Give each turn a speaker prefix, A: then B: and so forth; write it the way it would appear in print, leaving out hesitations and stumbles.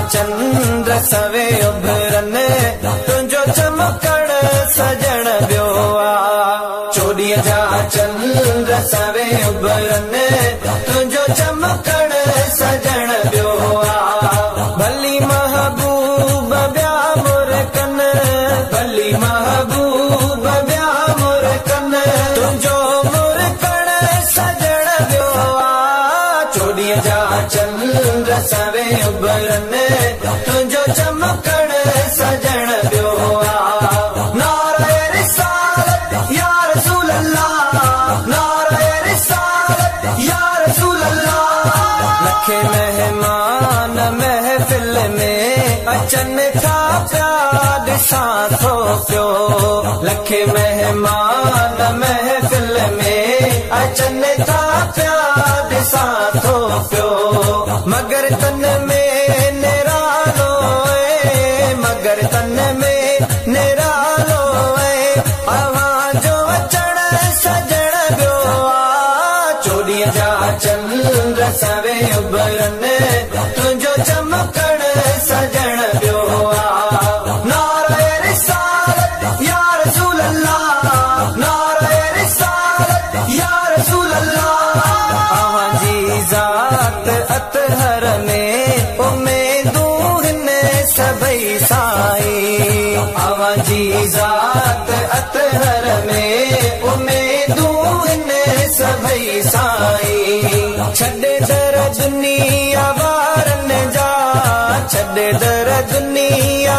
A: चंद्र सवे उभरन तुंहिंजो चमकण सजण ॿियो आ। चोॾीअ जा चंद्र सवे उभरन तुंहिंजो चमकण सजण ॿियो आ। भली महबूब ॿिया मुरकन भली महबूब ॿिया मुरकन तुंहिंजो मुरकण सजण ॿियो आ। चोॾीअ जा चंद्र सवे उभरन तुंहिंजो चमकण सजण ॿियो आ। नारे रिसालत या रसूल अल्लाह नारे रिसालत या रसूल अल्लाह। लखे मेहमान महफिल में अचनि था पिया ॾिसां थो पियो। लखे मेहमान महफिल में अचनि था पिया ॾिसां थो पियो। मगर तन में निरालो मगर तन में निरालो अवाजो अचण सजण ॿियो आ। चोॾीअ जा चंद्र सवे उभरन तुंहिंजो चमकण सजण ॿियो आ। नारे रिसालत या रसूल अल्लाह नारे रिसालत या रसूल अल्लाह। अव्हांजी ज़ात अतहर में उमेदूं हिन सभई साईं। अव्हांजी ज़ात अतहर में उमेदूं हिन सभई साईं। छॾे दर दुनिया वारनि जा छॾे दर दुनिया